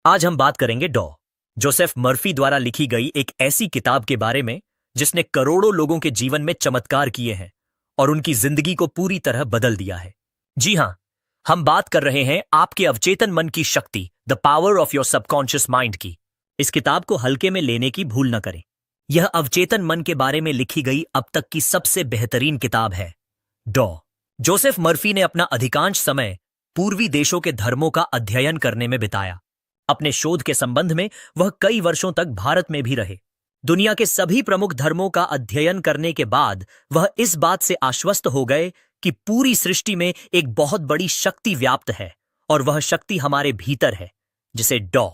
आज हम बात करेंगे डॉ जोसेफ मर्फी द्वारा लिखी गई एक ऐसी किताब के बारे में जिसने करोड़ों लोगों के जीवन में चमत्कार किए हैं और उनकी जिंदगी को पूरी तरह बदल दिया है। जी हां, हम बात कर रहे हैं आपके अवचेतन मन की शक्ति, the power of your subconscious mind की। इस किताब को हल्के में लेने की भूल न करें। यह अवचेतन मन के बारे में लिखी गई अब तक की सबसे बेहतरीन किताब है। डॉ जोसेफ मर्फी ने अपना अधिकांश समय पूर्वी देशों के धर्मों का अध्ययन करने में बिताया। अपने शोध के संबंध में वह कई वर्षों तक भारत में भी रहे। दुनिया के सभी प्रमुख धर्मों का अध्ययन करने के बाद वह इस बात से आश्वस्त हो गए कि पूरी सृष्टि में एक बहुत बड़ी शक्ति व्याप्त है और वह शक्ति हमारे भीतर है, जिसे डॉ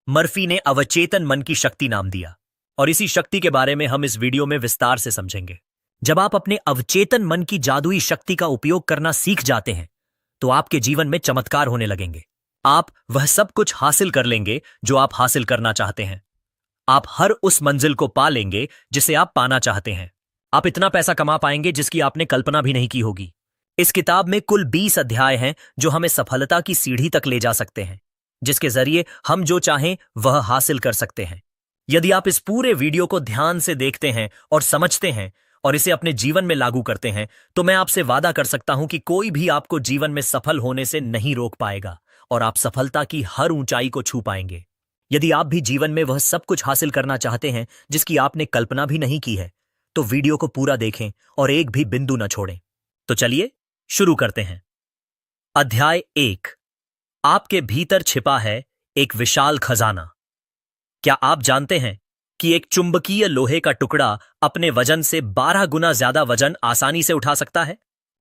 मर्फी ने अवचेतन मन की शक्ति नाम दिया। और इसी शक्ति के बारे में हम इस वीडियो में विस्तार से समझेंगे। जब आप अपने अवचेतन मन की जादुई शक्ति का उपयोग करना सीख जाते हैं तो आपके जीवन में चमत्कार होने लगेंगे। आप वह सब कुछ हासिल कर लेंगे जो आप हासिल करना चाहते हैं। आप हर उस मंजिल को पा लेंगे जिसे आप पाना चाहते हैं। आप इतना पैसा कमा पाएंगे जिसकी आपने कल्पना भी नहीं की होगी। इस किताब में कुल 20 अध्याय हैं जो हमें सफलता की सीढ़ी तक ले जा सकते हैं, जिसके जरिए हम जो चाहें वह हासिल कर सकते हैं। यदि आप इस पूरे वीडियो को ध्यान से देखते हैं और समझते हैं और इसे अपने जीवन में लागू करते हैं तो मैं आपसे वादा कर सकता हूं कि कोई भी आपको जीवन में सफल होने से नहीं रोक पाएगा और आप सफलता की हर ऊंचाई को छू पाएंगे। यदि आप भी जीवन में वह सब कुछ हासिल करना चाहते हैं जिसकी आपने कल्पना भी नहीं की है तो वीडियो को पूरा देखें और एक भी बिंदु न छोड़ें। तो चलिए शुरू करते हैं। अध्याय 1, आपके भीतर छिपा है एक विशाल खजाना। क्या आप जानते हैं कि एक चुंबकीय लोहे का टुकड़ा अपने वजन से 12 गुना ज्यादा वजन आसानी से उठा सकता है,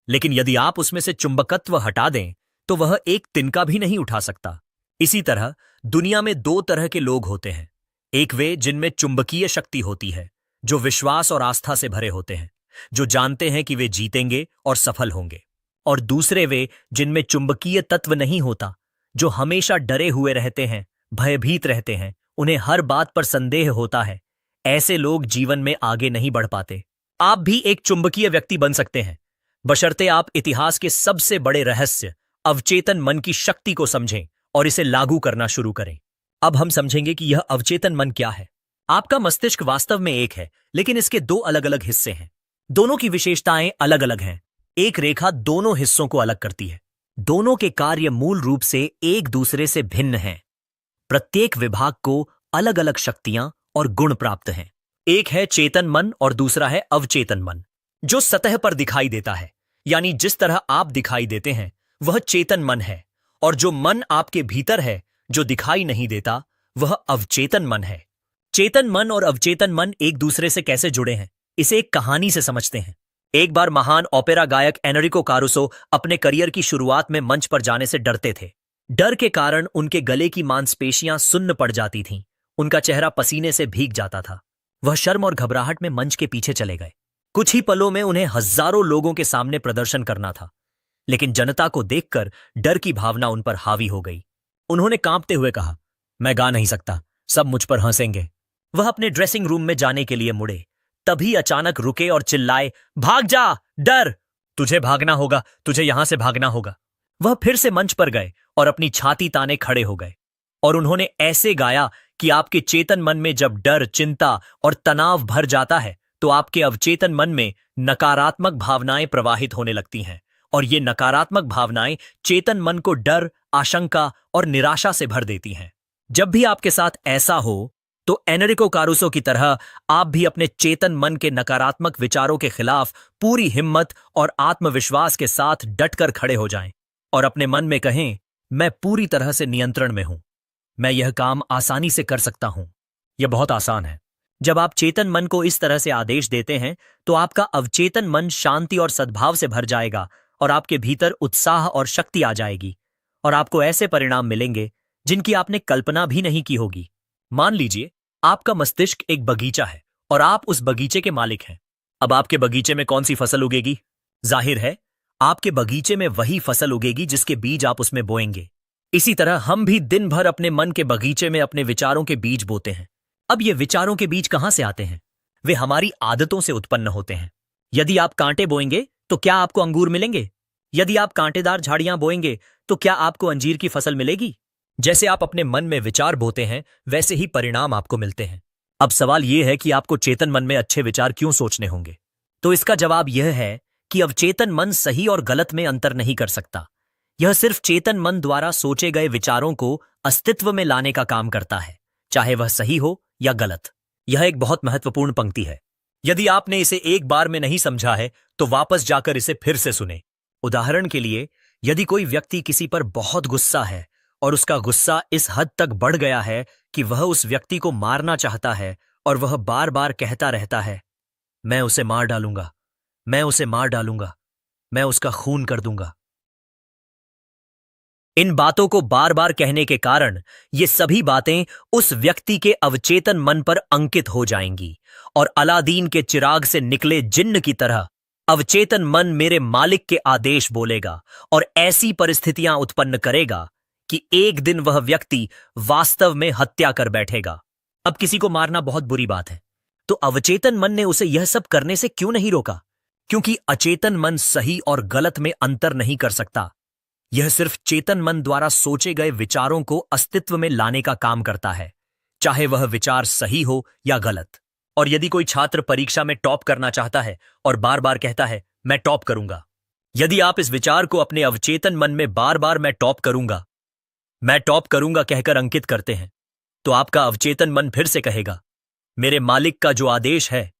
लेकिन यदि आप उसमें से चुंबकत्व हटा दें तो वह एक तिनका भी नहीं उठा सकता। इसी तरह दुनिया में 2 तरह के लोग होते हैं। एक वे जिनमें चुंबकीय शक्ति होती है, जो विश्वास और आस्था से भरे होते हैं, जो जानते हैं कि वे जीतेंगे और सफल होंगे। और दूसरे वे जिनमें चुंबकीय तत्व नहीं होता, जो हमेशा डरे हुए रहते हैं, भयभीत रहते हैं, उन्हें हर बात पर संदेह होता है। ऐसे लोग जीवन में आगे नहीं बढ़ पाते। आप भी एक चुंबकीय व्यक्ति बन सकते हैं, बशर्ते आप इतिहास के सबसे बड़े रहस्य अवचेतन मन की शक्ति को समझें और इसे लागू करना शुरू करें। अब हम समझेंगे कि यह अवचेतन मन क्या है। आपका मस्तिष्क वास्तव में एक है, लेकिन इसके 2 अलग अलग हिस्से हैं। दोनों की विशेषताएं अलग अलग हैं। एक रेखा दोनों हिस्सों को अलग करती है। दोनों के कार्य मूल रूप से एक दूसरे से भिन्न हैं। प्रत्येक विभाग को अलग अलग शक्तियां और गुण प्राप्त हैं। एक है चेतन मन और दूसरा है अवचेतन मन, जो सतह पर दिखाई देता है, यानी जिस तरह आप दिखाई देते हैं वह चेतन मन है। और जो मन आपके भीतर है, जो दिखाई नहीं देता, वह अवचेतन मन है। चेतन मन और अवचेतन मन एक दूसरे से कैसे जुड़े हैं, इसे एक कहानी से समझते हैं। एक बार महान ओपेरा गायक एनरिको कारुसो अपने करियर की शुरुआत में मंच पर जाने से डरते थे। डर के कारण उनके गले की मांसपेशियां सुन्न पड़ जाती थीं। उनका चेहरा पसीने से भीग जाता था। वह शर्म और घबराहट में मंच के पीछे चले गए। कुछ ही पलों में उन्हें हजारों लोगों के सामने प्रदर्शन करना था, लेकिन जनता को देखकर डर की भावना उन पर हावी हो गई। उन्होंने कांपते हुए कहा, मैं गा नहीं सकता, सब मुझ पर हंसेंगे। वह अपने ड्रेसिंग रूम में जाने के लिए मुड़े, तभी अचानक रुके और चिल्लाए, भाग जा, डर, तुझे भागना होगा, तुझे यहां से भागना होगा। वह फिर से मंच पर गए और अपनी छाती ताने खड़े हो गए और उन्होंने ऐसे गाया कि आपके चेतन मन में जब डर, चिंता और तनाव भर जाता है तो आपके अवचेतन मन में नकारात्मक भावनाएं प्रवाहित होने लगती हैं और ये नकारात्मक भावनाएं चेतन मन को डर, आशंका और निराशा से भर देती हैं। जब भी आपके साथ ऐसा हो तो एनरिको कारुसो की तरह आप भी अपने चेतन मन के नकारात्मक विचारों के खिलाफ पूरी हिम्मत और आत्मविश्वास के साथ डटकर खड़े हो जाएं और अपने मन में कहें, मैं पूरी तरह से नियंत्रण में हूं, मैं यह काम आसानी से कर सकता हूं। यह बहुत आसान है। जब आप चेतन मन को इस तरह से आदेश देते हैं तो आपका अवचेतन मन शांति और सद्भाव से भर जाएगा और आपके भीतर उत्साह और शक्ति आ जाएगी और आपको ऐसे परिणाम मिलेंगे जिनकी आपने कल्पना भी नहीं की होगी। मान लीजिए आपका मस्तिष्क एक बगीचा है और आप उस बगीचे के मालिक हैं। अब आपके बगीचे में कौन सी फसल उगेगी? जाहिर है आपके बगीचे में वही फसल उगेगी जिसके बीज आप उसमें बोएंगे। इसी तरह हम भी दिन भर अपने मन के बगीचे में अपने विचारों के बीज बोते हैं। अब ये विचारों के बीज कहां से आते हैं? वे हमारी आदतों से उत्पन्न होते हैं। यदि आप कांटे बोएंगे तो क्या आपको अंगूर मिलेंगे? यदि आप कांटेदार झाड़ियां बोएंगे तो क्या आपको अंजीर की फसल मिलेगी? जैसे आप अपने मन में विचार बोते हैं वैसे ही परिणाम आपको मिलते हैं। अब सवाल यह है कि आपको चेतन मन में अच्छे विचार क्यों सोचने होंगे। तो इसका जवाब यह है कि अवचेतन मन सही और गलत में अंतर नहीं कर सकता। यह सिर्फ चेतन मन द्वारा सोचे गए विचारों को अस्तित्व में लाने का काम करता है, चाहे वह सही हो या गलत। यह एक बहुत महत्वपूर्ण पंक्ति है। यदि आपने इसे एक बार में नहीं समझा है तो वापस जाकर इसे फिर से सुने। उदाहरण के लिए, यदि कोई व्यक्ति किसी पर बहुत गुस्सा है और उसका गुस्सा इस हद तक बढ़ गया है कि वह उस व्यक्ति को मारना चाहता है और वह बार बार कहता रहता है, मैं उसे मार डालूंगा, मैं उसे मार डालूंगा, मैं उसका खून कर दूंगा। इन बातों को बार बार कहने के कारण ये सभी बातें उस व्यक्ति के अवचेतन मन पर अंकित हो जाएंगी और अलादीन के चिराग से निकले जिन्न की तरह अवचेतन मन मेरे मालिक के आदेश बोलेगा और ऐसी परिस्थितियां उत्पन्न करेगा कि एक दिन वह व्यक्ति वास्तव में हत्या कर बैठेगा। अब किसी को मारना बहुत बुरी बात है, तो अवचेतन मन ने उसे यह सब करने से क्यों नहीं रोका? क्योंकि अचेतन मन सही और गलत में अंतर नहीं कर सकता। यह सिर्फ चेतन मन द्वारा सोचे गए विचारों को अस्तित्व में लाने का काम करता है, चाहे वह विचार सही हो या गलत। और यदि कोई छात्र परीक्षा में टॉप करना चाहता है और बार बार कहता है मैं टॉप करूंगा, यदि आप इस विचार को अपने अवचेतन मन में बार बार मैं टॉप करूंगा कहकर अंकित करते हैं, तो आपका अवचेतन मन फिर से कहेगा मेरे मालिक का जो आदेश है,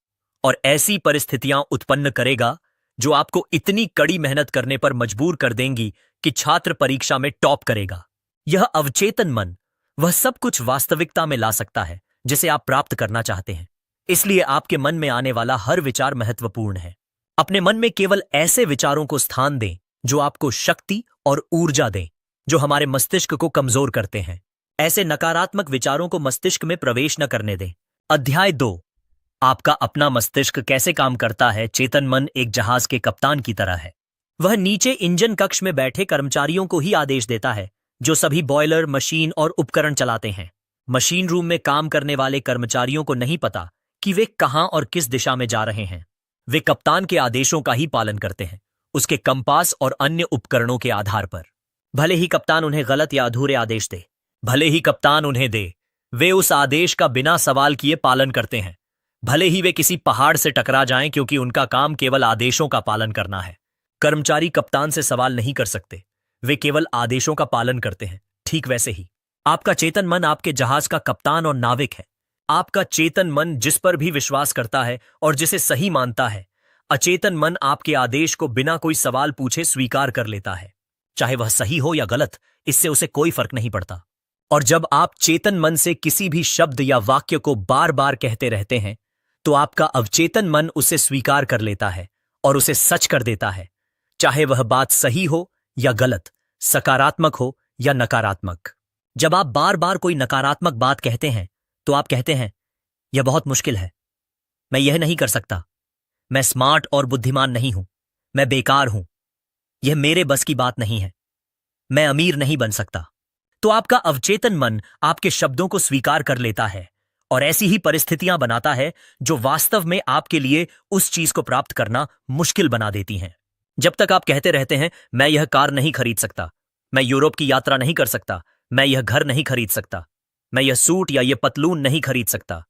और ऐसी परिस्थितियां उत्पन्न करेगा जो आपको इतनी कड़ी मेहनत करने पर मजबूर कर देंगी कि छात्र परीक्षा में टॉप करेगा। यह अवचेतन मन वह सब कुछ वास्तविकता में ला सकता है जिसे आप प्राप्त करना चाहते हैं। इसलिए आपके मन में आने वाला हर विचार महत्वपूर्ण है। अपने मन में केवल ऐसे विचारों को स्थान दें जो आपको शक्ति और ऊर्जा दें, जो हमारे मस्तिष्क को कमजोर करते हैं। ऐसे नकारात्मक विचारों को मस्तिष्क में प्रवेश न करने दें। अध्याय 2, आपका अपना मस्तिष्क कैसे काम करता है। चेतन मन एक जहाज के कप्तान की तरह है। वह नीचे इंजन कक्ष में बैठे कर्मचारियों को ही आदेश देता है, जो सभी बॉयलर, मशीन और उपकरण चलाते हैं। मशीन रूम में काम करने वाले कर्मचारियों को नहीं पता कि वे कहां और किस दिशा में जा रहे हैं। वे कप्तान के आदेशों का ही पालन करते हैं, उसके कंपास और अन्य उपकरणों के आधार पर। भले ही कप्तान उन्हें गलत या अधूरे आदेश दे, भले ही कप्तान उन्हें दे, वे उस आदेश का बिना सवाल किए पालन करते हैं। भले ही वे किसी पहाड़ से टकरा जाएं, क्योंकि उनका काम केवल आदेशों का पालन करना है। कर्मचारी कप्तान से सवाल नहीं कर सकते, वे केवल आदेशों का पालन करते हैं। ठीक वैसे ही आपका चेतन मन आपके जहाज का कप्तान और नाविक है। आपका चेतन मन जिस पर भी विश्वास करता है और जिसे सही मानता है, अचेतन मन आपके आदेश को बिना कोई सवाल पूछे स्वीकार कर लेता है। चाहे वह सही हो या गलत, इससे उसे कोई फर्क नहीं पड़ता। और जब आप चेतन मन से किसी भी शब्द या वाक्य को बार बार कहते रहते हैं, तो आपका अवचेतन मन उसे स्वीकार कर लेता है और उसे सच कर देता है, चाहे वह बात सही हो या गलत, सकारात्मक हो या नकारात्मक। जब आप बार बार कोई नकारात्मक बात कहते हैं तो आप कहते हैं यह बहुत मुश्किल है, मैं यह नहीं कर सकता, मैं स्मार्ट और बुद्धिमान नहीं हूं, मैं बेकार हूं, यह मेरे बस की बात नहीं है, मैं अमीर नहीं बन सकता। तो आपका अवचेतन मन आपके शब्दों को स्वीकार कर लेता है और ऐसी ही परिस्थितियां बनाता है जो वास्तव में आपके लिए उस चीज को प्राप्त करना मुश्किल बना देती हैं। जब तक आप कहते रहते हैं मैं यह कार नहीं खरीद सकता, मैं यूरोप की यात्रा नहीं कर सकता, मैं यह घर नहीं खरीद सकता, मैं यह सूट या यह पतलून नहीं खरीद सकता,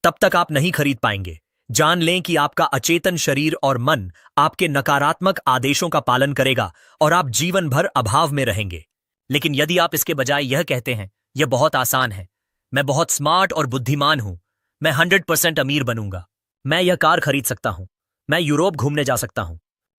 तब तक आप नहीं खरीद पाएंगे। जान लें कि आपका अचेतन शरीर और मन आपके नकारात्मक आदेशों का पालन करेगा और आप जीवन भर अभाव में रहेंगे। लेकिन यदि आप इसके बजाय यह कहते हैं यह बहुत आसान है, मैं बहुत स्मार्ट और बुद्धिमान हूं, मैं 100% अमीर बनूंगा, मैं यह कार खरीद सकता हूं, मैं यूरोप घूमने जा सकता हूं,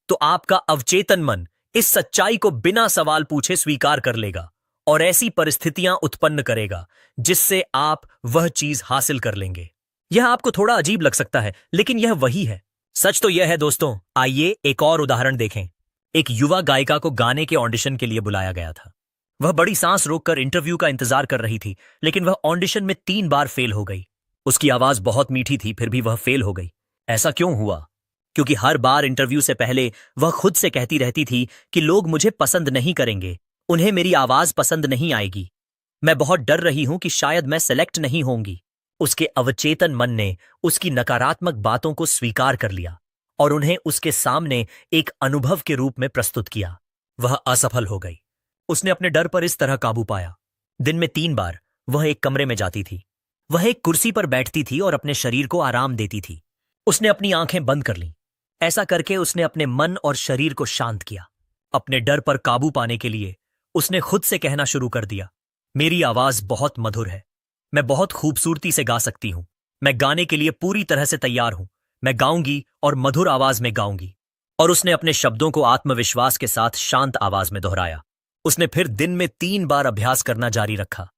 तो आपका अवचेतन मन इस सच्चाई को बिना सवाल पूछे स्वीकार कर लेगा और ऐसी परिस्थितियां उत्पन्न करेगा जिससे आप वह चीज हासिल कर लेंगे। यह आपको थोड़ा अजीब लग सकता है, लेकिन यह वही है। सच तो यह है दोस्तों। आइए एक और उदाहरण देखें। एक युवा गायिका को गाने के ऑडिशन के लिए बुलाया गया था। वह बड़ी सांस रोककर इंटरव्यू का इंतजार कर रही थी, लेकिन वह ऑडिशन में 3 बार फेल हो गई। उसकी आवाज बहुत मीठी थी, फिर भी वह फेल हो गई। ऐसा क्यों हुआ? क्योंकि हर बार इंटरव्यू से पहले वह खुद से कहती रहती थी कि लोग मुझे पसंद नहीं करेंगे, उन्हें मेरी आवाज पसंद नहीं आएगी, मैं बहुत डर रही हूं कि शायद मैं सेलेक्ट नहीं होंगी। उसके अवचेतन मन ने उसकी नकारात्मक बातों को स्वीकार कर लिया और उन्हें उसके सामने एक अनुभव के रूप में प्रस्तुत किया। वह असफल हो गई। उसने अपने डर पर इस तरह काबू पाया। दिन में 3 बार वह एक कमरे में जाती थी। वह एक कुर्सी पर बैठती थी और अपने शरीर को आराम देती थी। उसने अपनी आंखें बंद कर लीं। ऐसा करके उसने अपने मन और शरीर को शांत किया। अपने डर पर काबू पाने के लिए उसने खुद से कहना शुरू कर दिया, मेरी आवाज बहुत मधुर है, मैं बहुत खूबसूरती से गा सकती हूं, मैं गाने के लिए पूरी तरह से तैयार हूं, मैं गाऊंगी और मधुर आवाज में गाऊंगी। और उसने अपने शब्दों को आत्मविश्वास के साथ शांत आवाज में दोहराया। उसने फिर दिन में 3 बार अभ्यास करना जारी रखा,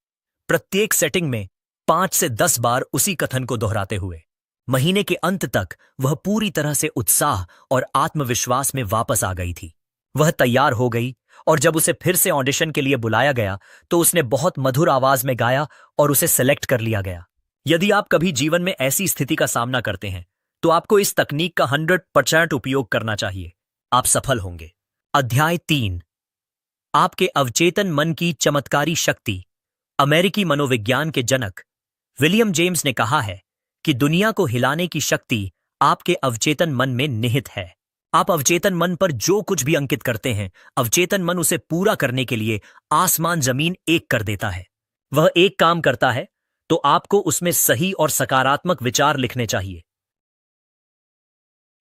प्रत्येक सेटिंग में 5 से 10 बार उसी कथन को दोहराते हुए। महीने के अंत तक वह पूरी तरह से उत्साह और आत्मविश्वास में वापस आ गई थी। वह तैयार हो गई और जब उसे फिर से ऑडिशन के लिए बुलाया गया तो उसने बहुत मधुर आवाज में गाया और उसे सेलेक्ट कर लिया गया। यदि आप कभी जीवन में ऐसी स्थिति का सामना करते हैं तो आपको इस तकनीक का 100% उपयोग करना चाहिए। आप सफल होंगे। अध्याय 3, आपके अवचेतन मन की चमत्कारी शक्ति। अमेरिकी मनोविज्ञान के जनक विलियम जेम्स ने कहा है कि दुनिया को हिलाने की शक्ति आपके अवचेतन मन में निहित है। आप अवचेतन मन पर जो कुछ भी अंकित करते हैं, अवचेतन मन उसे पूरा करने के लिए आसमान जमीन एक कर देता है। वह एक काम करता है तो आपको उसमें सही और सकारात्मक विचार लिखने चाहिए।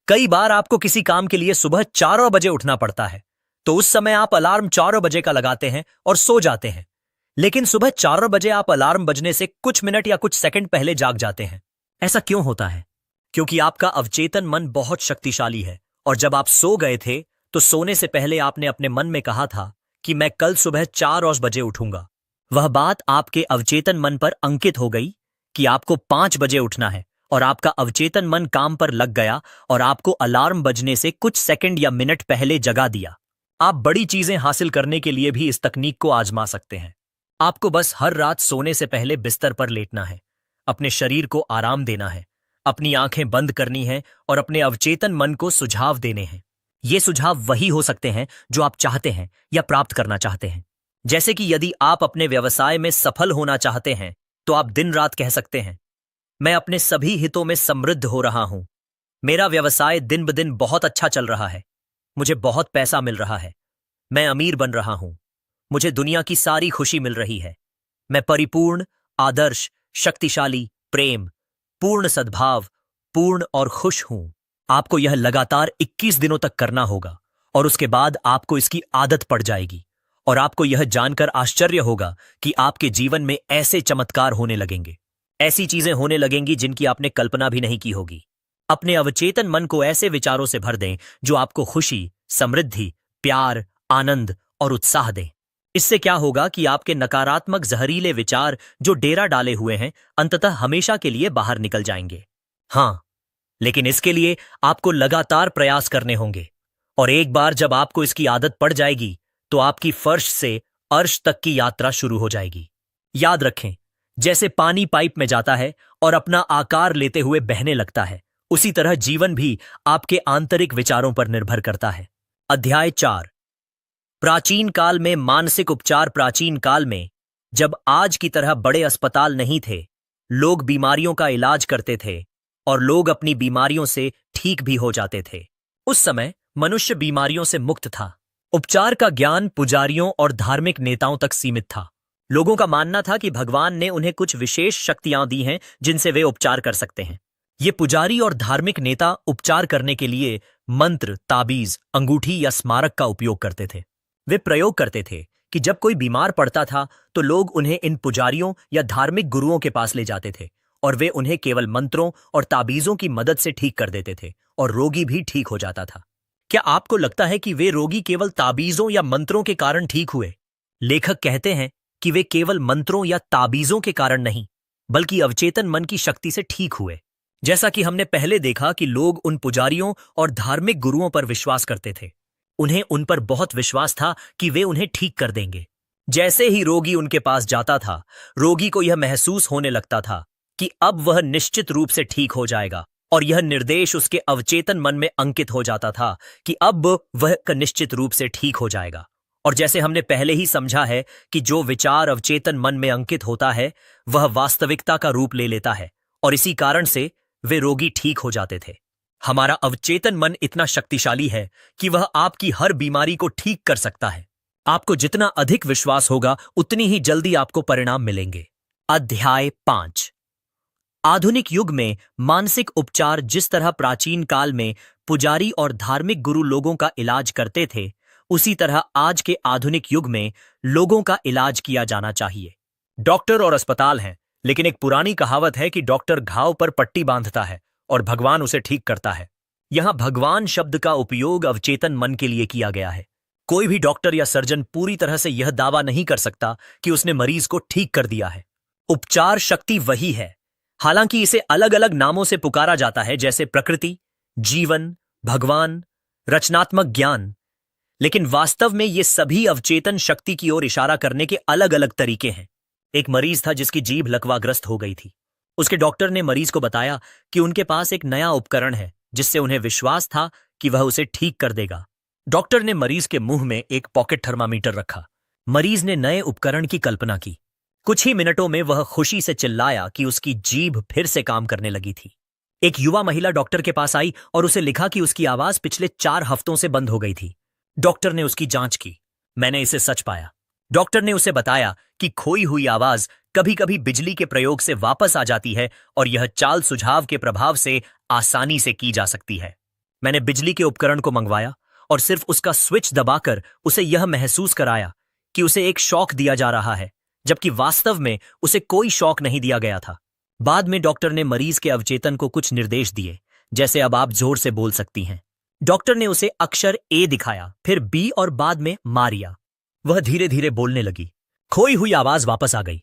कई बार आपको किसी काम के लिए सुबह 4 बजे उठना पड़ता है, तो उस समय आप अलार्म 4 बजे का लगाते हैं और सो जाते हैं। लेकिन सुबह 4 बजे आप अलार्म बजने से कुछ मिनट या कुछ सेकंड पहले जाग जाते हैं। ऐसा क्यों होता है? क्योंकि आपका अवचेतन मन बहुत शक्तिशाली है और जब आप सो गए थे तो सोने से पहले आपने अपने मन में कहा था कि मैं कल सुबह 4 बजे उठूंगा। वह बात आपके अवचेतन मन पर अंकित हो गई कि आपको 5 बजे उठना है और आपका अवचेतन मन काम पर लग गया और आपको अलार्म बजने से कुछ सेकंड या मिनट पहले जगा दिया। आप बड़ी चीजें हासिल करने के लिए भी इस तकनीक को आजमा सकते हैं। आपको बस हर रात सोने से पहले बिस्तर पर लेटना है, अपने शरीर को आराम देना है, अपनी आंखें बंद करनी है और अपने अवचेतन मन को सुझाव देने हैं। ये सुझाव वही हो सकते हैं जो आप चाहते हैं या प्राप्त करना चाहते हैं। जैसे कि यदि आप अपने व्यवसाय में सफल होना चाहते हैं तो आप दिन रात कह सकते हैं, मैं अपने सभी हितों में समृद्ध हो रहा हूं, मेरा व्यवसाय दिन ब दिन बहुत अच्छा चल रहा है, मुझे बहुत पैसा मिल रहा है, मैं अमीर बन रहा हूं, मुझे दुनिया की सारी खुशी मिल रही है, मैं परिपूर्ण, आदर्श, शक्तिशाली, प्रेम, पूर्ण सद्भाव, पूर्ण और खुश हूं। आपको यह लगातार 21 दिनों तक करना होगा और उसके बाद आपको इसकी आदत पड़ जाएगी और आपको यह जानकर आश्चर्य होगा कि आपके जीवन में ऐसे चमत्कार होने लगेंगे, ऐसी चीजें होने लगेंगी जिनकी आपने कल्पना भी नहीं की होगी। अपने अवचेतन मन को ऐसे विचारों से भर दें जो आपको खुशी, समृद्धि, प्यार, आनंद और उत्साह दें। इससे क्या होगा कि आपके नकारात्मक जहरीले विचार जो डेरा डाले हुए हैं अंततः हमेशा के लिए बाहर निकल जाएंगे। हां, लेकिन इसके लिए आपको लगातार प्रयास करने होंगे और एक बार जब आपको इसकी आदत पड़ जाएगी तो आपकी फर्श से अर्श तक की यात्रा शुरू हो जाएगी। याद रखें, जैसे पानी पाइप में जाता है और अपना आकार लेते हुए बहने लगता है, उसी तरह जीवन भी आपके आंतरिक विचारों पर निर्भर करता है। अध्याय 4, प्राचीन काल में मानसिक उपचार। प्राचीन काल में जब आज की तरह बड़े अस्पताल नहीं थे, लोग बीमारियों का इलाज करते थे और लोग अपनी बीमारियों से ठीक भी हो जाते थे। उस समय मनुष्य बीमारियों से मुक्त था। उपचार का ज्ञान पुजारियों और धार्मिक नेताओं तक सीमित था। लोगों का मानना था कि भगवान ने उन्हें कुछ विशेष शक्तियां दी हैं जिनसे वे उपचार कर सकते हैं। ये पुजारी और धार्मिक नेता उपचार करने के लिए मंत्र, ताबीज, अंगूठी या स्मारक का उपयोग करते थे। वे प्रयोग करते थे कि जब कोई बीमार पड़ता था तो लोग उन्हें इन पुजारियों या धार्मिक गुरुओं के पास ले जाते थे और वे उन्हें केवल मंत्रों और ताबीजों की मदद से ठीक कर देते थे और रोगी भी ठीक हो जाता था। क्या आपको लगता है कि वे रोगी केवल ताबीजों या मंत्रों के कारण ठीक हुए? लेखक कहते हैं कि वे केवल मंत्रों या ताबीजों के कारण नहीं, बल्कि अवचेतन मन की शक्ति से ठीक हुए। जैसा कि हमने पहले देखा कि लोग उन पुजारियों और धार्मिक गुरुओं पर विश्वास करते थे। उन्हें उन पर बहुत विश्वास था कि वे उन्हें ठीक कर देंगे। जैसे ही रोगी उनके पास जाता था, रोगी को यह महसूस होने लगता था कि अब वह निश्चित रूप से ठीक हो जाएगा और यह निर्देश उसके अवचेतन मन में अंकित हो जाता था कि अब वह निश्चित रूप से ठीक हो जाएगा। और जैसे हमने पहले ही समझा है कि जो विचार अवचेतन मन में अंकित होता है वह वास्तविकता का रूप ले लेता है और इसी कारण से वे रोगी ठीक हो जाते थे। हमारा अवचेतन मन इतना शक्तिशाली है कि वह आपकी हर बीमारी को ठीक कर सकता है। आपको जितना अधिक विश्वास होगा उतनी ही जल्दी आपको परिणाम मिलेंगे। अध्याय 5। आधुनिक युग में मानसिक उपचार जिस तरह प्राचीन काल में पुजारी और धार्मिक गुरु लोगों का इलाज करते थे, उसी तरह आज के आधुनिक युग में लोगों का इलाज किया जाना चाहिए। डॉक्टर और अस्पताल हैं, लेकिन एक पुरानी कहावत है कि डॉक्टर घाव पर पट्टी बांधता है और भगवान उसे ठीक करता है। यहां भगवान शब्द का उपयोग अवचेतन मन के लिए किया गया है। कोई भी डॉक्टर या सर्जन पूरी तरह से यह दावा नहीं कर सकता कि उसने मरीज को ठीक कर दिया है। उपचार शक्ति वही है, हालांकि इसे अलग अलग नामों से पुकारा जाता है, जैसे प्रकृति, जीवन, भगवान, रचनात्मक ज्ञान, लेकिन वास्तव में ये सभी अवचेतन शक्ति की ओर इशारा करने के अलग अलग तरीके हैं। एक मरीज था जिसकी जीभ लकवाग्रस्त हो गई थी। उसके डॉक्टर ने मरीज को बताया कि उनके पास एक नया उपकरण है जिससे उन्हें विश्वास था कि वह उसे ठीक कर देगा। डॉक्टर ने मरीज के मुंह में एक पॉकेट थर्मामीटर रखा। मरीज ने नए उपकरण की कल्पना की। कुछ ही मिनटों में वह खुशी से चिल्लाया कि उसकी जीभ फिर से काम करने लगी थी। एक युवा महिला डॉक्टर के पास आई और उसे लिखा कि उसकी आवाज पिछले 4 हफ्तों से बंद हो गई थी। डॉक्टर ने उसकी जांच की। मैंने इसे सच पाया। डॉक्टर ने उसे बताया कि खोई हुई आवाज कभी कभी बिजली के प्रयोग से वापस आ जाती है और यह चाल सुझाव के प्रभाव से आसानी से की जा सकती है। मैंने बिजली के उपकरण को मंगवाया और सिर्फ उसका स्विच दबाकर उसे यह महसूस कराया कि उसे एक शॉक दिया जा रहा है, जबकि वास्तव में उसे कोई शॉक नहीं दिया गया था। बाद में डॉक्टर ने मरीज के अवचेतन को कुछ निर्देश दिए, जैसे अब आप जोर से बोल सकती हैं। डॉक्टर ने उसे अक्षर ए दिखाया, फिर बी और बाद में मारिया। वह धीरे धीरे बोलने लगी। खोई हुई आवाज वापस आ गई।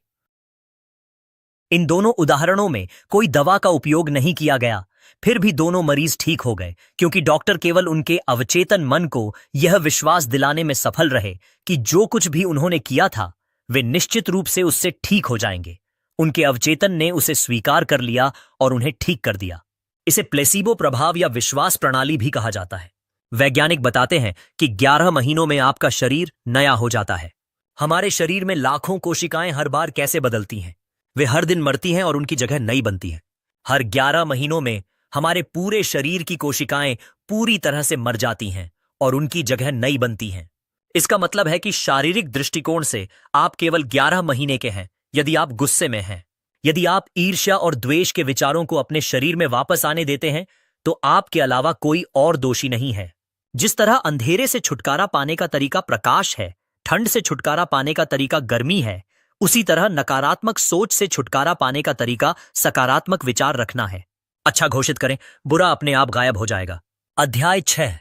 इन दोनों उदाहरणों में कोई दवा का उपयोग नहीं किया गया, फिर भी दोनों मरीज ठीक हो गए, क्योंकि डॉक्टर केवल उनके अवचेतन मन को यह विश्वास दिलाने में सफल रहे कि जो कुछ भी उन्होंने किया था वे निश्चित रूप से उससे ठीक हो जाएंगे। उनके अवचेतन ने उसे स्वीकार कर लिया और उन्हें ठीक कर दिया। इसे प्लेसीबो प्रभाव या विश्वास प्रणाली भी कहा जाता है। वैज्ञानिक बताते हैं कि 11 महीनों में आपका शरीर नया हो जाता है। हमारे शरीर में लाखों कोशिकाएं हर बार कैसे बदलती हैं? वे हर दिन मरती हैं और उनकी जगह नई बनती हैं। हर 11 महीनों में हमारे पूरे शरीर की कोशिकाएं पूरी तरह से मर जाती हैं और उनकी जगह नई बनती हैं। इसका मतलब है कि शारीरिक दृष्टिकोण से आप केवल 11 महीने के हैं यदि आप गुस्से में हैं। यदि आप ईर्ष्या और द्वेष के विचारों को अपने शरीर में वापस आने देते हैं तो आपके अलावा कोई और दोषी नहीं है। जिस तरह अंधेरे से छुटकारा पाने का तरीका प्रकाश है, ठंड से छुटकारा पाने का तरीका गर्मी है, उसी तरह नकारात्मक सोच से छुटकारा पाने का तरीका सकारात्मक विचार रखना है। अच्छा घोषित करें, बुरा अपने आप गायब हो जाएगा। अध्याय 6।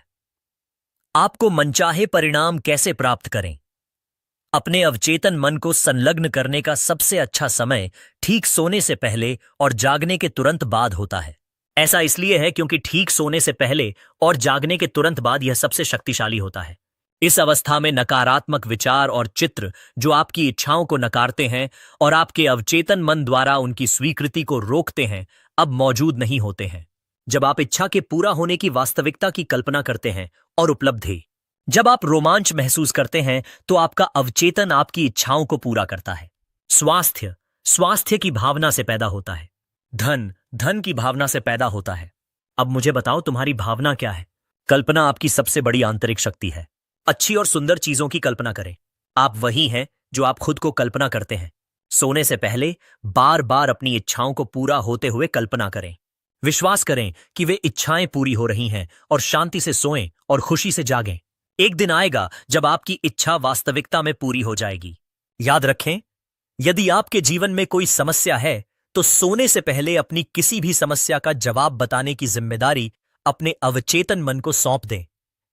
आपको मनचाहे परिणाम कैसे प्राप्त करें? अपने अवचेतन मन को संलग्न करने का सबसे अच्छा समय ठीक सोने से पहले और जागने के तुरंत बाद होता है। ऐसा इसलिए है क्योंकि ठीक सोने से पहले और जागने के तुरंत बाद यह सबसे शक्तिशाली होता है। इस अवस्था में नकारात्मक विचार और चित्र जो आपकी इच्छाओं को नकारते हैं और आपके अवचेतन मन द्वारा उनकी स्वीकृति को रोकते हैं, अब मौजूद नहीं होते हैं। जब आप इच्छा के पूरा होने की वास्तविकता की कल्पना करते हैं और उपलब्धि, जब आप रोमांच महसूस करते हैं, तो आपका अवचेतन आपकी इच्छाओं को पूरा करता है। स्वास्थ्य स्वास्थ्य की भावना से पैदा होता है। धन धन की भावना से पैदा होता है। अब मुझे बताओ, तुम्हारी भावना क्या है? कल्पना आपकी सबसे बड़ी आंतरिक शक्ति है। अच्छी और सुंदर चीजों की कल्पना करें। आप वही हैं जो आप खुद को कल्पना करते हैं। सोने से पहले बार बार अपनी इच्छाओं को पूरा होते हुए कल्पना करें। विश्वास करें कि वे इच्छाएं पूरी हो रही हैं और शांति से सोएं और खुशी से जागें। एक दिन आएगा जब आपकी इच्छा वास्तविकता में पूरी हो जाएगी। याद रखें, यदि आपके जीवन में कोई समस्या है तो सोने से पहले अपनी किसी भी समस्या का जवाब बताने की जिम्मेदारी अपने अवचेतन मन को सौंप दें।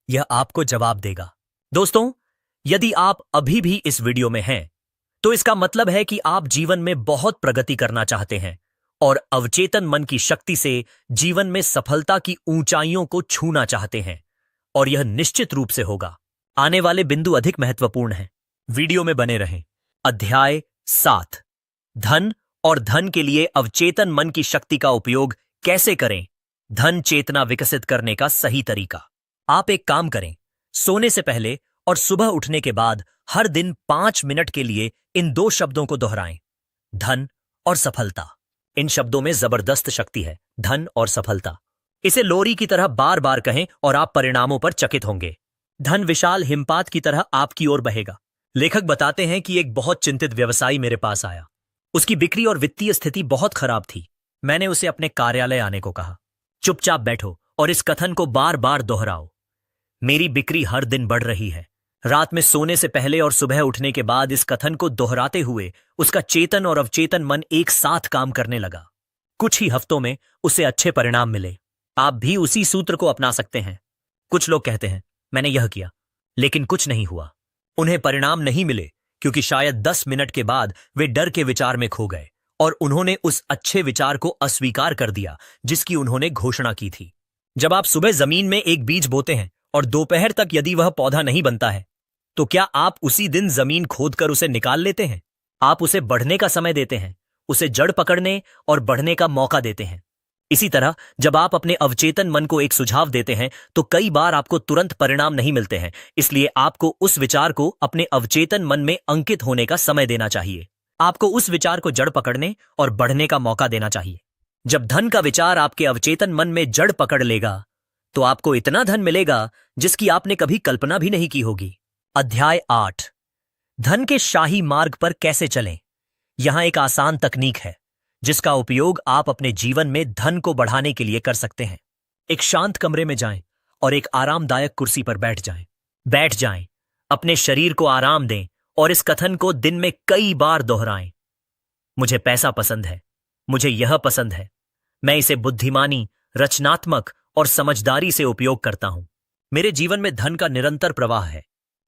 यह आपको जवाब देगा। दोस्तों, यदि आप अभी भी इस वीडियो में हैं तो इसका मतलब है कि आप जीवन में बहुत प्रगति करना चाहते हैं और अवचेतन मन की शक्ति से जीवन में सफलता की ऊंचाइयों को छूना चाहते हैं, और यह निश्चित रूप से होगा। आने वाले बिंदु अधिक महत्वपूर्ण हैं। वीडियो में बने रहें। अध्याय 7। धन और धन के लिए अवचेतन मन की शक्ति का उपयोग कैसे करें? धन चेतना विकसित करने का सही तरीका। आप एक काम करें, सोने से पहले और सुबह उठने के बाद हर दिन 5 मिनट के लिए इन 2 शब्दों को दोहराएं, धन और सफलता। इन शब्दों में जबरदस्त शक्ति है, धन और सफलता। इसे लोरी की तरह बार बार कहें और आप परिणामों पर चकित होंगे। धन विशाल हिमपात की तरह आपकी ओर बहेगा। लेखक बताते हैं कि एक बहुत चिंतित व्यवसायी मेरे पास आया। उसकी बिक्री और वित्तीय स्थिति बहुत खराब थी। मैंने उसे अपने कार्यालय आने को कहा। चुपचाप बैठो और इस कथन को बार बार दोहराओ। मेरी बिक्री हर दिन बढ़ रही है। रात में सोने से पहले और सुबह उठने के बाद इस कथन को दोहराते हुए उसका चेतन और अवचेतन मन एक साथ काम करने लगा। कुछ ही हफ्तों में उसे अच्छे परिणाम मिले। आप भी उसी सूत्र को अपना सकते हैं। कुछ लोग कहते हैं मैंने यह किया, लेकिन कुछ नहीं हुआ। उन्हें परिणाम नहीं मिले क्योंकि शायद 10 मिनट के बाद वे डर के विचार में खो गए और उन्होंने उस अच्छे विचार को अस्वीकार कर दिया जिसकी उन्होंने घोषणा की थी। जब आप सुबह जमीन में एक बीज बोते हैं और दोपहर तक यदि वह पौधा नहीं बनता है, तो क्या आप उसी दिन जमीन खोदकर उसे निकाल लेते हैं? आप उसे बढ़ने का समय देते हैं, उसे जड़ पकड़ने और बढ़ने का मौका देते हैं। इसी तरह जब आप अपने अवचेतन मन को एक सुझाव देते हैं तो कई बार आपको तुरंत परिणाम नहीं मिलते हैं। इसलिए आपको उस विचार को अपने अवचेतन मन में अंकित होने का समय देना चाहिए। आपको उस विचार को जड़ पकड़ने और बढ़ने का मौका देना चाहिए। जब धन का विचार आपके अवचेतन मन में जड़ पकड़ लेगा तो आपको इतना धन मिलेगा जिसकी आपने कभी कल्पना भी नहीं की होगी। अध्याय 8, धन के शाही मार्ग पर कैसे चलें। यहां एक आसान तकनीक है जिसका उपयोग आप अपने जीवन में धन को बढ़ाने के लिए कर सकते हैं। एक शांत कमरे में जाएं और एक आरामदायक कुर्सी पर बैठ जाएं, अपने शरीर को आराम दें और इस कथन को दिन में कई बार दोहराएं। मुझे पैसा पसंद है, मुझे यह पसंद है, मैं इसे बुद्धिमानी, रचनात्मक और समझदारी से उपयोग करता हूं। मेरे जीवन में धन का निरंतर प्रवाह है,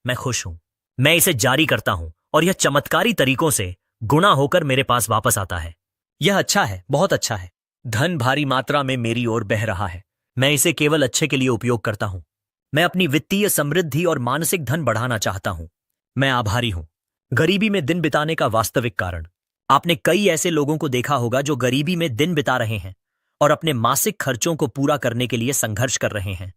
मैं खुश हूं, मैं इसे जारी करता हूं और यह चमत्कारी तरीकों से गुणा होकर मेरे पास वापस आता है। यह अच्छा है, बहुत अच्छा है। धन भारी मात्रा में मेरी ओर बह रहा है, मैं इसे केवल अच्छे के लिए उपयोग करता हूं। मैं अपनी वित्तीय समृद्धि और मानसिक धन बढ़ाना चाहता हूं। मैं आभारी हूं। गरीबी में दिन बिताने का वास्तविक कारण। आपने कई ऐसे लोगों को देखा होगा जो गरीबी में दिन बिता रहे हैं और अपने मासिक खर्चों को पूरा करने के लिए संघर्ष कर रहे हैं।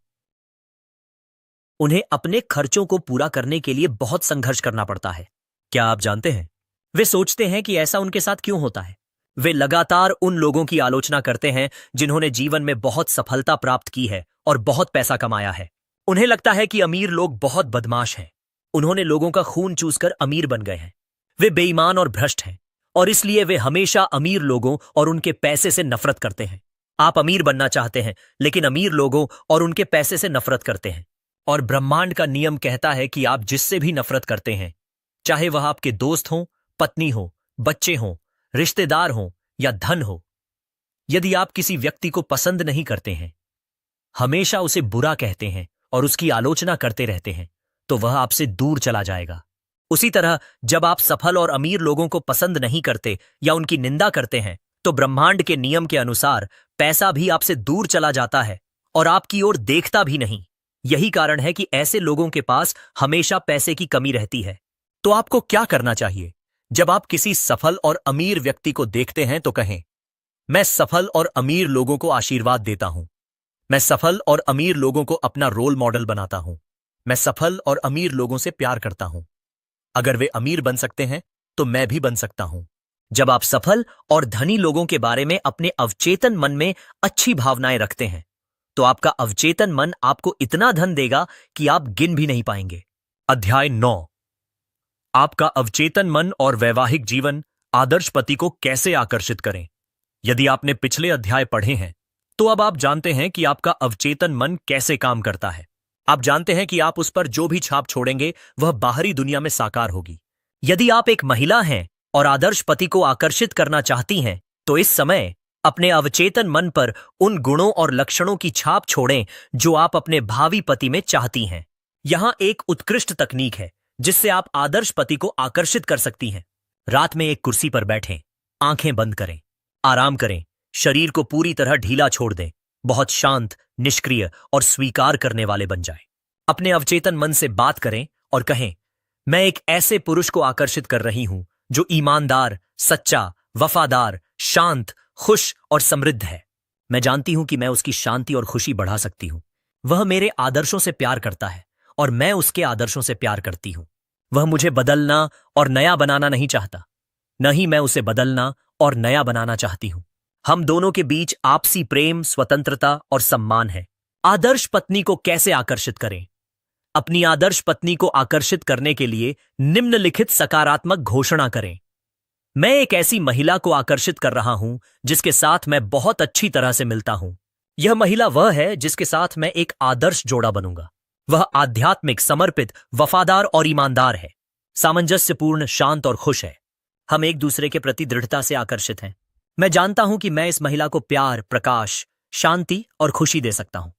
उन्हें अपने खर्चों को पूरा करने के लिए बहुत संघर्ष करना पड़ता है। क्या आप जानते हैं, वे सोचते हैं कि ऐसा उनके साथ क्यों होता है। वे लगातार उन लोगों की आलोचना करते हैं जिन्होंने जीवन में बहुत सफलता प्राप्त की है और बहुत पैसा कमाया है। उन्हें लगता है कि अमीर लोग बहुत बदमाश हैं। उन्होंने लोगों का खून चूसकर अमीर बन गए हैं। वे बेईमान और भ्रष्ट हैं और इसलिए वे हमेशा अमीर लोगों और उनके पैसे से नफरत करते हैं। आप अमीर बनना चाहते हैं लेकिन अमीर लोगों और उनके पैसे से नफरत करते हैं। और ब्रह्मांड का नियम कहता है कि आप जिससे भी नफरत करते हैं, चाहे वह आपके दोस्त हों, पत्नी हो, बच्चे हों, रिश्तेदार हों या धन हो, यदि आप किसी व्यक्ति को पसंद नहीं करते हैं, हमेशा उसे बुरा कहते हैं और उसकी आलोचना करते रहते हैं, तो वह आपसे दूर चला जाएगा। उसी तरह जब आप सफल और अमीर लोगों को पसंद नहीं करते या उनकी निंदा करते हैं, तो ब्रह्मांड के नियम के अनुसार पैसा भी आपसे दूर चला जाता है और आपकी ओर देखता भी नहीं। यही कारण है कि ऐसे लोगों के पास हमेशा पैसे की कमी रहती है। तो आपको क्या करना चाहिए? जब आप किसी सफल और अमीर व्यक्ति को देखते हैं तो कहें, मैं सफल और अमीर लोगों को आशीर्वाद देता हूं। मैं सफल और अमीर लोगों को अपना रोल मॉडल बनाता हूं। मैं सफल और अमीर लोगों से प्यार करता हूं। अगर वे अमीर बन सकते हैं तो मैं भी बन सकता हूं। जब आप सफल और धनी लोगों के बारे में अपने अवचेतन मन में अच्छी भावनाएं रखते हैं तो आपका अवचेतन मन आपको इतना धन देगा कि आप गिन भी नहीं पाएंगे। अध्याय 9, आपका अवचेतन मन और वैवाहिक जीवन आदर्श पति को कैसे आकर्षित करें। यदि आपने पिछले अध्याय पढ़े हैं तो अब आप जानते हैं कि आपका अवचेतन मन कैसे काम करता है। आप जानते हैं कि आप उस पर जो भी छाप छोड़ेंगे वह बाहरी दुनिया में साकार होगी। यदि आप एक महिला हैं और आदर्श पति को आकर्षित करना चाहती हैं तो इस समय अपने अवचेतन मन पर उन गुणों और लक्षणों की छाप छोड़ें जो आप अपने भावी पति में चाहती हैं। यहां एक उत्कृष्ट तकनीक है जिससे आप आदर्श पति को आकर्षित कर सकती हैं। रात में एक कुर्सी पर बैठें, आंखें बंद करें, आराम करें, शरीर को पूरी तरह ढीला छोड़ दें, बहुत शांत, निष्क्रिय और स्वीकार करने वाले बन जाएं। अपने अवचेतन मन से बात करें और कहें, मैं एक ऐसे पुरुष को आकर्षित कर रही हूं जो ईमानदार, सच्चा, वफादार, शांत, खुश और समृद्ध है। मैं जानती हूं कि मैं उसकी शांति और खुशी बढ़ा सकती हूं। वह मेरे आदर्शों से प्यार करता है और मैं उसके आदर्शों से प्यार करती हूं। वह मुझे बदलना और नया बनाना नहीं चाहता, न ही मैं उसे बदलना और नया बनाना चाहती हूं। हम दोनों के बीच आपसी प्रेम, स्वतंत्रता और सम्मान है। आदर्श पत्नी को कैसे आकर्षित करें? अपनी आदर्श पत्नी को आकर्षित करने के लिए निम्नलिखित सकारात्मक घोषणा करें। मैं एक ऐसी महिला को आकर्षित कर रहा हूं जिसके साथ मैं बहुत अच्छी तरह से मिलता हूं। यह महिला वह है जिसके साथ मैं एक आदर्श जोड़ा बनूंगा। वह आध्यात्मिक, समर्पित, वफादार और ईमानदार है, सामंजस्यपूर्ण, शांत और खुश है। हम एक दूसरे के प्रति दृढ़ता से आकर्षित हैं। मैं जानता हूं कि मैं इस महिला को प्यार, प्रकाश, शांति और खुशी दे सकता हूं।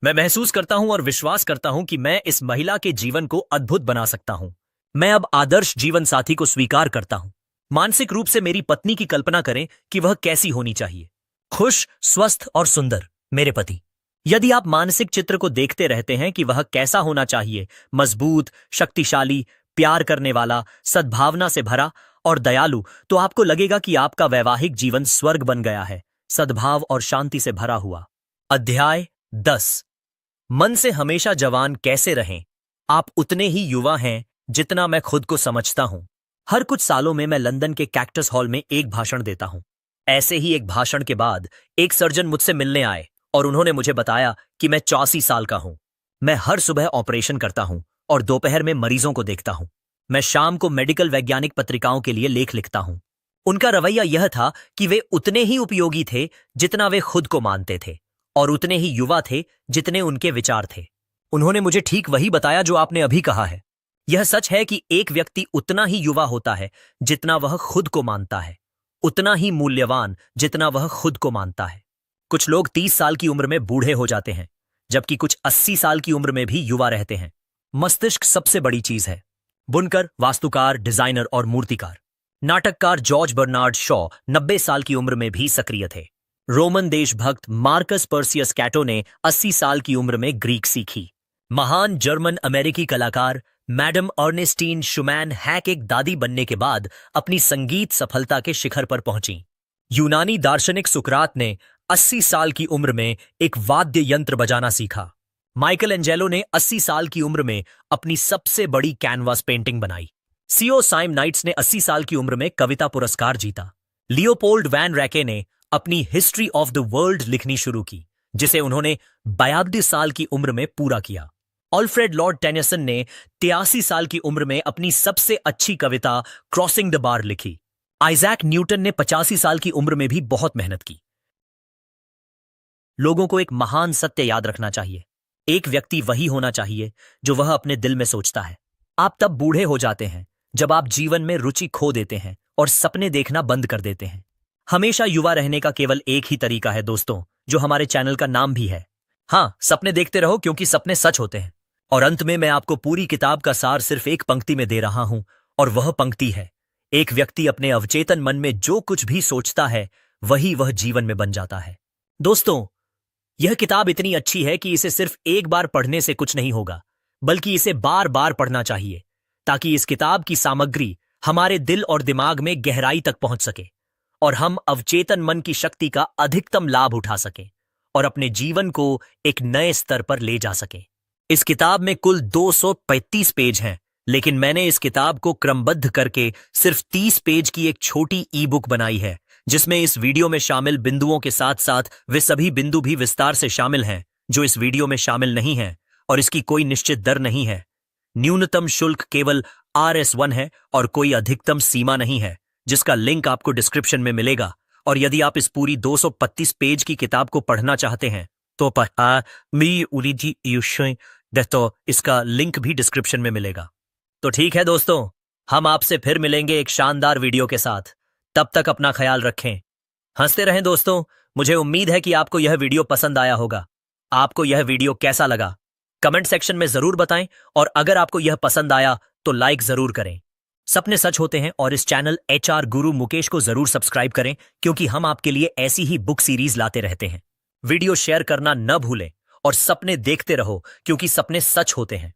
मैं महसूस करता हूं और विश्वास करता हूं कि मैं इस महिला के जीवन को अद्भुत बना सकता हूं। मैं अब आदर्श जीवन साथी को स्वीकार करता हूं। मानसिक रूप से मेरी पत्नी की कल्पना करें कि वह कैसी होनी चाहिए। खुश, स्वस्थ और सुंदर, मेरे पति। यदि आप मानसिक चित्र को देखते रहते हैं कि वह कैसा होना चाहिए, मजबूत, शक्तिशाली, प्यार करने वाला, सद्भावना से भरा और दयालु, तो आपको लगेगा कि आपका वैवाहिक जीवन स्वर्ग बन गया है, सद्भाव और शांति से भरा हुआ। अध्याय 10। मन से हमेशा जवान कैसे रहें। आप उतने ही युवा हैं जितना मैं खुद को समझता हूं। हर कुछ सालों में मैं लंदन के कैक्टस हॉल में एक भाषण देता हूं। ऐसे ही एक भाषण के बाद एक सर्जन मुझसे मिलने आए और उन्होंने मुझे बताया कि मैं 84 साल का हूं। मैं हर सुबह ऑपरेशन करता हूं और दोपहर में मरीजों को देखता हूं। मैं शाम को मेडिकल वैज्ञानिक पत्रिकाओं के लिए लेख लिखता हूं। उनका रवैया यह था कि वे उतने ही उपयोगी थे जितना वे खुद को मानते थे, और उतने ही युवा थे जितने उनके विचार थे। उन्होंने मुझे ठीक वही बताया जो आपने अभी कहा है। यह सच है कि एक व्यक्ति उतना ही युवा होता है जितना वह खुद को मानता है, उतना ही मूल्यवान जितना वह खुद को मानता है। कुछ लोग 30 साल की उम्र में बूढ़े हो जाते हैं, जबकि कुछ 80 साल की उम्र में भी युवा रहते हैं। मस्तिष्क सबसे बड़ी चीज है। बुनकर, वास्तुकार, डिजाइनर और मूर्तिकार। नाटककार जॉर्ज बर्नार्ड शॉ 90 साल की उम्र में भी सक्रिय थे। रोमन देशभक्त मार्कस पर्सियस कैटो ने 80 साल की उम्र में ग्रीक सीखी। महान जर्मन अमेरिकी कलाकार मैडम अर्नेस्टीन शुमैन हैक एक दादी बनने के बाद अपनी संगीत सफलता के शिखर पर पहुंची। यूनानी दार्शनिक सुकरात ने 80 साल की उम्र में एक वाद्य यंत्र बजाना सीखा। माइकल एंजेलो ने 80 साल की उम्र में अपनी सबसे बड़ी कैनवास पेंटिंग बनाई। सीओ साइम नाइट्स ने 80 साल की उम्र में कविता पुरस्कार जीता। लियोपोल्ड वैन रैके ने अपनी हिस्ट्री ऑफ द वर्ल्ड लिखनी शुरू की, जिसे उन्होंने 42 साल की उम्र में पूरा किया। ऑल्फ्रेड लॉर्ड टेनिसन ने 83 साल की उम्र में अपनी सबसे अच्छी कविता क्रॉसिंग द बार लिखी। आइजैक न्यूटन ने 85 साल की उम्र में भी बहुत मेहनत की। लोगों को एक महान सत्य याद रखना चाहिए। एक व्यक्ति वही होना चाहिए जो वह अपने दिल में सोचता है। आप तब बूढ़े हो जाते हैं जब आप जीवन में रुचि खो देते हैं और सपने देखना बंद कर देते हैं। हमेशा युवा रहने का केवल एक ही तरीका है दोस्तों, जो हमारे चैनल का नाम भी है। हाँ, सपने देखते रहो क्योंकि सपने सच होते हैं। और अंत में मैं आपको पूरी किताब का सार सिर्फ एक पंक्ति में दे रहा हूं, और वह पंक्ति है, एक व्यक्ति अपने अवचेतन मन में जो कुछ भी सोचता है वही वह जीवन में बन जाता है। दोस्तों, यह किताब इतनी अच्छी है कि इसे सिर्फ एक बार पढ़ने से कुछ नहीं होगा, बल्कि इसे बार बार पढ़ना चाहिए, ताकि इस किताब की सामग्री हमारे दिल और दिमाग में गहराई तक पहुंच सके और हम अवचेतन मन की शक्ति का अधिकतम लाभ उठा सकें और अपने जीवन को एक नए स्तर पर ले जा सकें। इस किताब में कुल 235 पेज हैं, लेकिन मैंने इस किताब को क्रमबद्ध करके सिर्फ 30 पेज की एक छोटी ई बुक बनाई है, जिसमें इस वीडियो में शामिल बिंदुओं के साथ साथ वे सभी बिंदु भी विस्तार से शामिल हैं जो इस वीडियो में शामिल नहीं हैं, और इसकी कोई निश्चित दर नहीं है। न्यूनतम शुल्क केवल RS1 है और कोई अधिकतम सीमा नहीं है, जिसका लिंक आपको डिस्क्रिप्शन में मिलेगा। और यदि आप इस पूरी 235 पेज की किताब को पढ़ना चाहते हैं तो इसका लिंक भी डिस्क्रिप्शन में मिलेगा। तो ठीक है दोस्तों, हम आपसे फिर मिलेंगे एक शानदार वीडियो के साथ। तब तक अपना ख्याल रखें, हंसते रहें दोस्तों। मुझे उम्मीद है कि आपको यह वीडियो पसंद आया होगा। आपको यह वीडियो कैसा लगा कमेंट सेक्शन में जरूर बताएं, और अगर आपको यह पसंद आया तो लाइक जरूर करें। सपने सच होते हैं और इस चैनल HR गुरु मुकेश को जरूर सब्सक्राइब करें, क्योंकि हम आपके लिए ऐसी ही बुक सीरीज लाते रहते हैं। वीडियो शेयर करना न भूलें और सपने देखते रहो, क्योंकि सपने सच होते हैं।